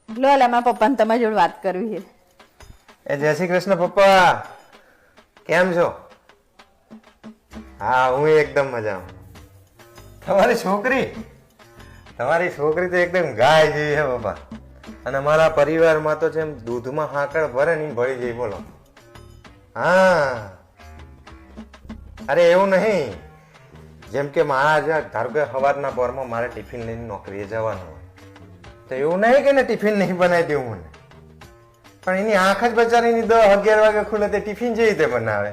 લો લે મારા પપ્પાને તમારી જોડે વાત કરવી છે. એ જય શ્રી કૃષ્ણ પપ્પા, કેમ છો? હા, હું એકદમ મજામાં. તમારી છોકરી તો એકદમ ગાય જેવી છે પપ્પા. અને મારા પરિવારમાં તો જેમ દૂધમાં હાકળ ભરે ને ભળી જાય. બોલો. હા, અરે એવું નહીં, જેમ કે મારા ધારો કે સવારના પોરમાં મારે ટિફિન લઈને નોકરીએ જવાનું હોય તો એવું નહીં કે ને ટિફિન નહીં બનાવી દેવું મને, પણ એની આંખ જ બચારીની 10-11 વાગે ખુલે તે ટિફિન જે રીતે બનાવે.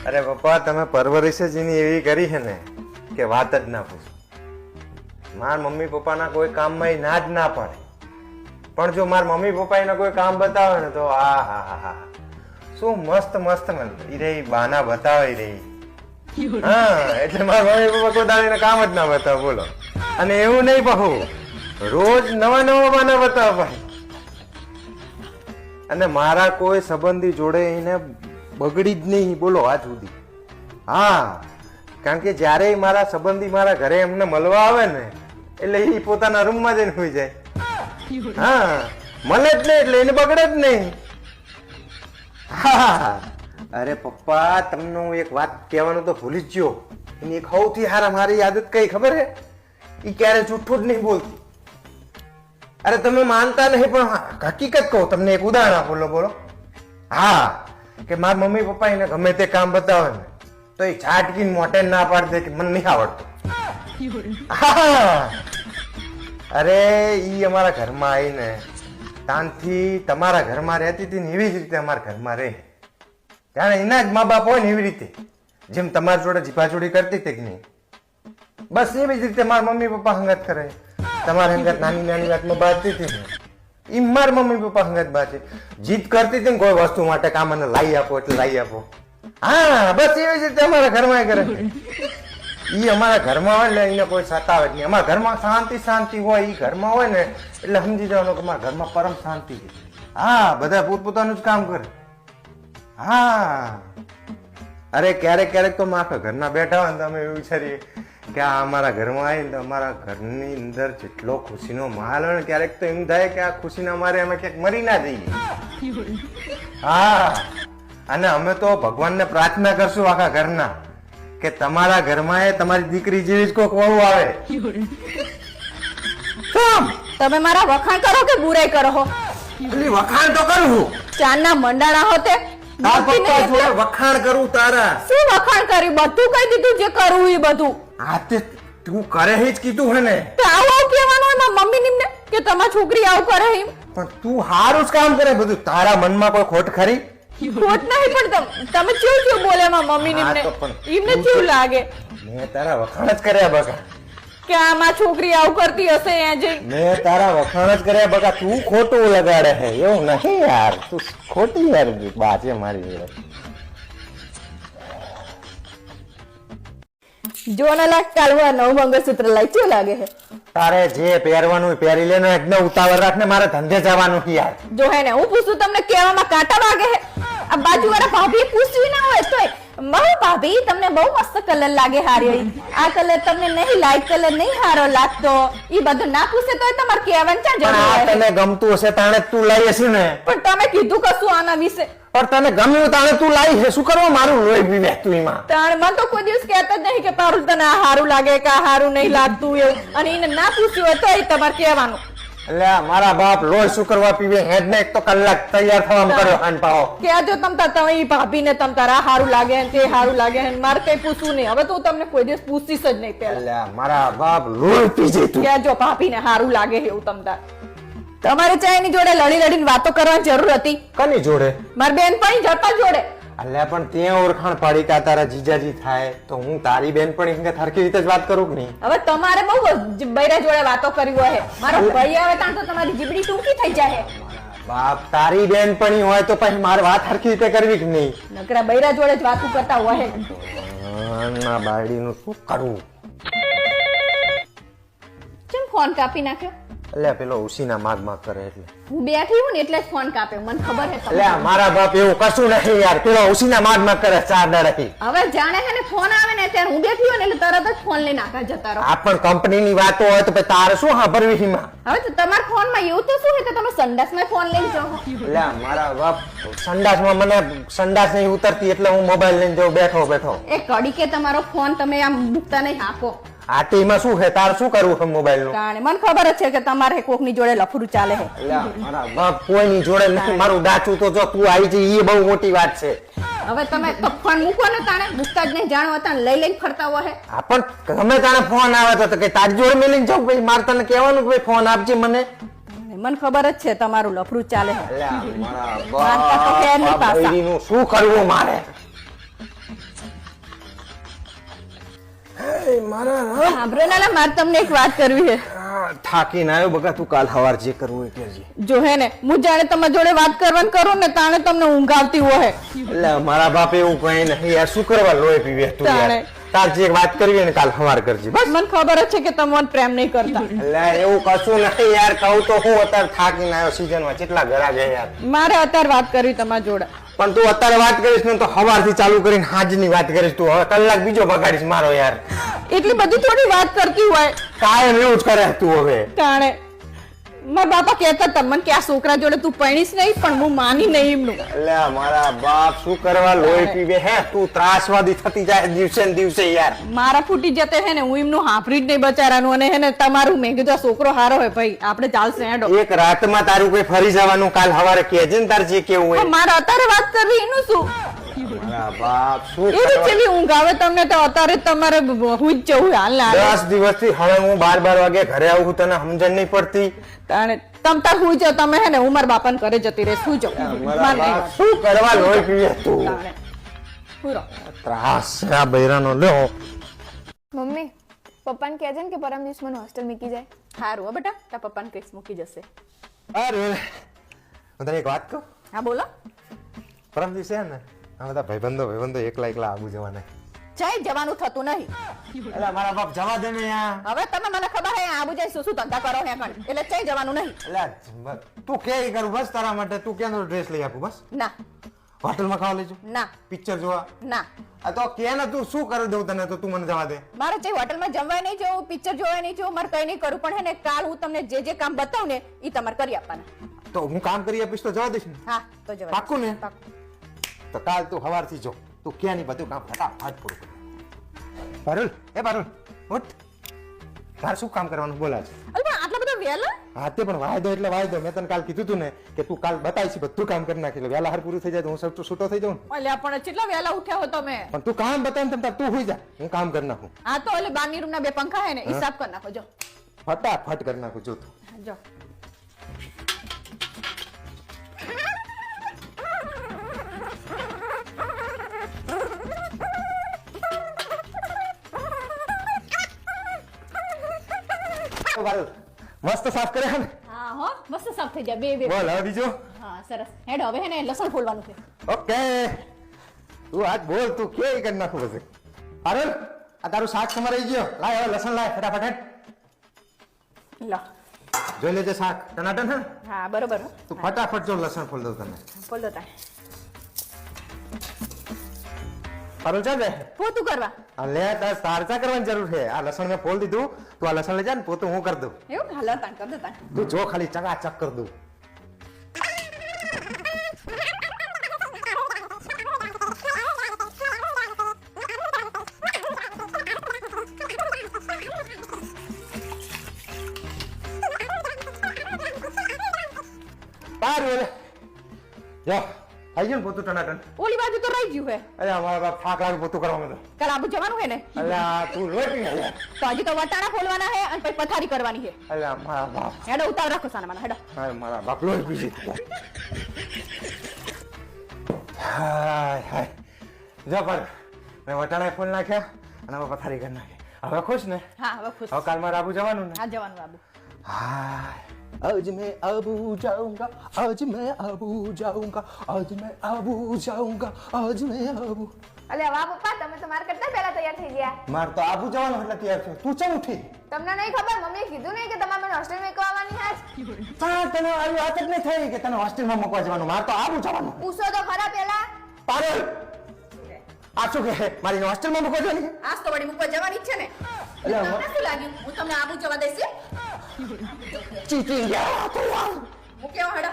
અરે પપ્પા, તમે પરવરિશ જ એની એવી કરી છે ને કે વાત જ ના પૂછો. મારા મમ્મી પપ્પાના કોઈ કામમાં એ ના જ ના પાડે, પણ જો મારા મમ્મી પપ્પા એના કોઈ કામ બતાવે ને તો આ હા શું મસ્ત મસ્ત રહી બાના બતાવે રહી. હા, એટલે મારા મમ્મી પપ્પા કોઈ દાડીને કામ જ ના બતાવે. બોલો. અને એવું નહીં બહુ, રોજ નવા બાના બતાવે ભાઈ. અને મારા કોઈ સંબંધી જોડે એને બગડી જ નહીં. બોલો આજ સુધી. હા, કારણ કે જયારે મારા સંબંધી મારા ઘરે એમને મળવા આવે ને એટલે એ પોતાના રૂમમાં જઈને સુઈ જાય. હા, મળે જ નહીં એટલે એને બગડે જ નહીં. હા, અરે પપ્પા, તમને હું એક વાત કહેવાનું તો ભૂલી જ ગયો. એની એક સૌથી મારી આદત કઈ ખબર હે? એ ક્યારે જૂઠું જ નહીં બોલતી. અરે તમે માનતા નહીં પણ હકીકત કહું તમને, એક ઉદાહરણ આપો. બોલો. હા, કે મારા મમ્મી પપ્પા એને ગમે તે કામ બતાવે ને તો એ છાટકીને મોટે ના પાડી દે કે મને નહીં આવડતું. હા, અરે ઈ અમારા ઘરમાં આવીને તાનથી તમારા ઘરમાં રહેતી હતી ને એવી જ રીતે અમારા ઘરમાં રહે. જાણે એના જ મા બાપ હોય ને એવી રીતે, જેમ તમારી જોડે જીપાચોડી કરતી હતી કે નહીં, બસ એવી જ રીતે મારા મમ્મી પપ્પા હંગાત કરે. તમારા હંગાત નાની નાની વાતમાં બાજતી હતી ને એ મારા મમ્મી પપ્પા હંગાત બાજે. જીદ કરતી હતી ને કોઈ વસ્તુ માટે કામ મને લાવી આપો એટલે લાવી આપો. હા, બસ એવી જ રીતે અમારા ઘરમાં કરે. ઈ અમારા ઘરમાં હોય એટલે એને કોઈ સતાવે જ નહીં. અમારા ઘરમાં શાંતિ હોય. ઈ ઘરમાં હોય ને એટલે સમજી જવાનું કે અમારા ઘરમાં પરમ શાંતિ છે. હા, બધા પોતપોતાનું જ કામ કરે. હા, અરે ક્યારેક તો મારા ઘરના બેઠા હોય ને તો અમે એવું વિચારીએ કે આ અમારા ઘરમાં આવીને તો અમારા ઘરની અંદર જેટલો ખુશીનો માહોલ હોય ને ક્યારેક તો એમ થાય કે આ ખુશીના મારે અમે ક્યાંક મરી ના જઈએ. હા, અને અમે તો ભગવાનને પ્રાર્થના કરશું આખા ઘરના કે તમારા ઘરમાં એ તમારી દીકરી જેવી જ કોક વહુ આવે. તમે મારા વખાણ કરો કે બુરાઈ કરો હો? વખાણ તો કરું. ચાંદના મંડાણા હોતે વખાણ કરું તારા. શું વખાણ કર્યું? બધું કહી દીધું જે કરવું એ બધું. હા, તે તું કરે જ કીધું હે ને. તો આવું કહેવાનું હોય મમ્મી નિમને કે તમારી છોકરી આવું કરે એમ. પણ તું હારું જ કામ કરે બધું. તારા મનમાં કોઈ ખોટ ખરી? ખોટ નહીં, પણ તમે કેવું બોલે મમ્મી નિમને એમને કેવું લાગે? મેં તારા વખાણ જ કર્યા બકા કે આમાં છોકરી આવું કરતી હશે એ જે. મેં તારા વખાણ જ કર્યા બકા. તું ખોટું લગાડે હે એવું નહીં યાર. તું ખોટી યાર બાજે મારી જોડે. જો ને લાગ કાલવા નવું મંગળસૂત્ર લાઈ કેવું લાગે છે? તારે જે પહેરવાનું પહેરી લે ને, એકદમ ઉતાવળ રાખ ને, મારે ધંધે જવાનું છે યાર. જો હે ને હું પૂછું તમને કહેવામાં કાંટા વાગે હે? આ બાજુવાળા ભાભી પૂછ્યું ના હોય તોય બહુ ભાભી તમને બહુ મસ્ત કલર લાગે હારી. આ કલર તમને નહીં, લાઈટ કલર નહીં હારો લાગતો. ઈ બધું ના પૂછે તોય તમારે કહેવાનું ક્યાં જરૂર છે? તને ગમતું હશે તાણે તું લાવી હશે ને. પણ તમે કીધું કશું આના વિશે? પણ તને ગમ્યું તાણે તું લાવી છે. શું કરવા મારું લોહી પીવે તું એમાં? તાણ મને તો કોઈ દિવસ કહેતા જ નહીં કે પારુલ તને આ હારું લાગે કે આ હારું નહીં લાગતું એવું. અને એને ના પૂછ્યું હોય તોય તમારે કહેવાનું. એટલે મારા બાપ લોહી શું કરવા પીવે? હેડ ને એક તો કલાક તૈયાર થવામાં કર્યો હાન પાવો. કહેજો તમે ભાભીને તમ તારા હારું લાગે ને તે હારું લાગે ને મારે કઈ પૂછવું નહીં. હવે તો હું તમને કોઈ દિવસ પૂછીશ જ નહીં. પહેલા મારા બાપ લોહી પી જાય તું. કહેજો ભાભીને હારું લાગે એવું તમ તાર. તમારે ચાયની જોડે લડીને વાતો કરવાની જરૂર હતી? કની જોડે? મારી બેનપણી જતા જોડે. અલ્યા પણ ત્યાં ઓળખાણ પાડી કે તારા જીજાજી થાય તો હું તારી બેનપણી હંગે હરખી રીતે જ વાત કરું કે નહીં? હવે તમારે બહુ બૈરા જોડે વાતો કરી હોય. મારો ભાઈ આવે ત્યાં તો તમારી જીબડી ટૂંકી થઈ જાય. બાપ, તારી બેનપણી હોય તો પછી મારે વાત હરખી રીતે કરવી કે નહીં? નકરા બૈરા જોડે જ વાતો કરતા હોય. ના બાયડીનું શું કરવું? કેમ ફોન કાપી નાખ્યો? એટલે પેલો ઉસીના માગ કરે એટલે હું બેઠી હું ને એટલે જ ફોન કાપ્યો, મને ખબર હે તમને. એટલે મારા બાપ એવું કશું નહીં યાર, પેલો ઉસીના માગ કરે 4 દાડાથી. હવે જાણે છે ને ફોન આવે ને ત્યારે હું બેઠી હોય ને એટલે તરત જ ફોન લઈને આગળ જતા રહો. આ પણ કંપનીની વાતો હોય તો પછી તારે શું સાંભળવી હિમાં? હવે તો તમારા ફોનમાં એવું તો શું છે કે તમે સંડાસમાં ફોન લઈને જાઓ? એટલે મારા બાપ સંડાસમાં મને સંડાસ નહીં ઉતરતી એટલે હું મોબાઈલ લઈને જાઉં બેઠો. એ કડી કે તમારો ફોન તમે આમ મૂકતા નહીં હાકો. આ ટીમાં શું છે, તારે શું કરવું છે મોબાઈલ નું? જાણે મને ખબર જ છે કે તમારે કોકની જોડે લફરું ચાલે છે. એટલે મારા બાપ કોઈની જોડે નથી, મારું દાચું તો જો તું આવી જઈ એ બહુ મોટી વાત છે. હવે તમે તો ફોન મૂકો ને તાણે મૂકતા જ નહીં, જાણો હતા લઈ લઈને ફરતા હોય. હા પણ ગમે તાણે ફોન આવે તો કે તારી જોડે મેલીને જાઉં ભાઈ, મારે તને કહેવાનું કે ભાઈ ફોન આપજે મને. મને ખબર જ છે તમારું લફરું ચાલે છે. એટલે મારા માનતા તો છે નહીં બાપ પાછા. બૈરીનું શું કરવું મારે? સાંભળો ને, મારે તમને એક વાત કરવી છે. થાકીને આવ્યો બકા, તું કાલ સવાર જે કરવું એ કરજે. જો હે ને હું જાણે તમારી જોડે વાત કરવાનું કરું ને તાણે તમને ઊંઘ આવતી હોય. એટલે મારા બાપ એવું કઈ નહીં યાર, શું કરવા લોહી પીવે તું યાર? તાણે. તાર જે વાત કરવી ને કાલ સવાર કરજે બસ. મને ખબર જ છે કે તમે મને પ્રેમ નહીં કરતા. એટલે એવું કશું નહીં યાર, કહું તો હું અત્યારે થાકીને આવ્યો સીઝનમાં કેટલા ઘરા ગયા યાર. મારે અત્યારે વાત કરવી તમારી જોડે. પણ તું અત્યારે વાત કરીશ ને તો સવારથી ચાલુ કરીને હાજની વાત કરીશ તું, હવે કલાક બીજો બગાડીશ મારો યાર. એટલી બધી થોડી વાત કરતી હોય કાયમ એવું જ કરે તું હવે. તાણે મારા બાપા કહેતા તમને કે આ છોકરા જોડે તું પરણીશ નહીં, પણ હું માની નહીં એમનું. એટલે મારા બાપ શું કરવા લોહી પીવે હે, તું ત્રાસવાદી થતી જાય દિવસે ને દિવસે યાર. મારા ફૂટી જતે હે ને હું એમનું હાંભળી જ નહીં બચારાનું, અને હે ને તમારું મેં કીધું આ છોકરો હારો હોય ભાઈ આપણે ચાલશે હેડો. એક રાતમાં તારું કોઈ ફરી જવાનું, કાલ સવારે કહેજે ને તાર જે કેવું હોય. પણ મારે અત્યારે વાત કરવી એનું શું? મારા બાપ શું એવી કરવા? જેવી ઊંઘ આવે તમને તો અત્યારે જ તમારે હું જ જવું હાલ ના 10 દિવસથી હવે હું 12 વાગે ઘરે આવું, તને સમજણ નહીં પડતી. તાણે તમ તાર હુઈ જાવ, તમે હે ને હું મારા બાપાને ઘરે જતી રહીશ. હુઈ જાવ. મારા બાપ શું કરવા લોહી પીવે તું? તાણે હુઈ રહો. ત્રાસ છે આ બૈરાનો. લ્યો મમ્મી પપ્પાને કહેજે ને કે પરમ દિવસ મને હોસ્ટેલ મૂકી જાય. હારું હો બેટા, તારા પપ્પાને કઈશ મૂકી જશે. અરે હું તને એક વાત કહું, હા બોલો. પરમ દિવસે છે ને આ બધા ભાઈબંધો એકલા આબુ જવાના. જય જવાનું થતું નહીં. એટલે મારા બાપ જવા દે ને યાર. હવે તમે મને ખબર હે આબુ જઈ શું ધંધા કરો હે કણ, એટલે જય જવાનું નહીં. એટલે તું કે કરું બસ તારા માટે, તું કેનો ડ્રેસ લઈ આપું બસ. ના હોટલમાં ખાવા લેજો, ના પિક્ચર જોવા. ના આ તો કે ને તું શું કરી દઉં તને, તો તું મને જવા દે. મારે જઈ હોટલમાં જમવાય નહીં જવું, પિક્ચર જોવાય નહીં જવું, મારે કઈ નહીં કરું. પણ હે ને કાલ હું તમને જે જે કામ બતાવું ને એ તમારે કરી આપવાના. તો હું કામ કરી આપીશ તો જવા દઈશ ને? હા તો જવાય. પાક્કું ને? પાક્કું. તો કાલ તું સવારથી જો, તું ક્યાં નહીં બધું કામ ફટાફટ પૂરું કર. પારુલ, એ પારુલ ઉઠ, તારે શું કામ કરવાનું બોલા છે? અરે પણ આટલા બધા વહેલા? હા તે પણ વાયદો એટલે વાયદો. મેં તને કાલ કીધું તું ને કે તું કાલ બતાવીશ બધું કામ કરી નાખી લે, વહેલા હાર પૂરું થઈ જાય તો હું છૂટો થઈ જાઉં ને. અલ્યા પણ કેટલા વહેલા ઉઠ્યા હો તમે? પણ તું કામ બતાવ ને તું હોઈ જા, હું કામ કરી નાખું. આ તો ઓલે બારની રૂમના 2 પંખા હે ને હિસાબ કરી નાખો. જો ફટાફટ કરી નાખું જો તું. જો પારુલ મસ્ત સાફ કરે ને. હા હો મસ્ત સાફ થઈ જાય. બે બોલ હવે બીજું. હા સરસ. હેડ હવે હે ને લસણ ફોલવાનું છે. ઓકે તું આજ બોલ, તું કે કરી નાખું પછી. પારુલ આ તારું શાક સમારાઈ ગયો, લાય હવે લસણ લાય ફટાફટ હેડ. લો જોઈ લેજે શાક ટનાટન હે. હા બરોબર. તું ફટાફટ જો લસણ ફોલ દઉં તને. ફોલ દો તાર. પારુલ ચાલ બે. પોતું કરવા. આ લે તાર સારચા કરવાની જરૂર છે. આ લસણ મેં ફોલ દીધું, તું આ લસણ લઈ જા ને પોતું હું કરી દઉં. એવું હાલો તાન કર દો તાન. તું જો ખાલી ચકાચક કરી દઉં. પારુલ જો થઈ ગયું ને પોતું ટનાટન. ઓલી બાજુ તો રહી ગયું હે. અરે અમારા બાપ થાક લાગે પોતું કરવામાં તો. કાલ આબુ જવાનું હે ને અલ્યા તું લોટી ને. તો હજી તો વટાણા ફોલવાના હે અને પછી પથારી કરવાની હે. અલ્યા મારા બાપ. હેડો ઉતાર રાખો સાના માના હેડો. હાય મારા બાપ લોહી પી ગઈ. હાય હાય જો પર મેં વટાણા ફૂલ નાખ્યા અને હવે પથારી કરી નાખી. હવે ખુશ ને? હા હવે ખુશ. હવે કાલ મારે આબુ જવાનું ને? હા જવાનું આબુ. હાય आज मैं आबू जाऊंगा, आज मैं आबू जाऊंगा, आज मैं आबू जाऊंगा, आज मैं आबू। અલે વાહ પપ્પા, તમે તો માર કરતા પહેલા તૈયાર થઈ ગયા. માર તો આબુ જવાનું એટલે તૈયાર થયો. તું ચમ ઉઠી? તમને નહીં ખબર, મમ્મીએ કીધું નહીં કે તમારે મને હોસ્ટેલ મેકવા આવવાની આજ. તને આવી વાત જ નહીં થઈ કે તને હોસ્ટેલમાં મૂકવા જવાનું. માર તો આબુ જવાનું. પૂછો તો ખરા પહેલા. પાગલ આ શું કહે? મારી હોસ્ટેલમાં મૂકવા જવાની? આજ તો વળી મૂકવા જવાની જ છે ને. અલ્યા, તમને શું લાગ્યું હું તમને આબુ જવા દઈશ એમ? ચીચી ગયા તો યાર. મૂક્યો હેડો.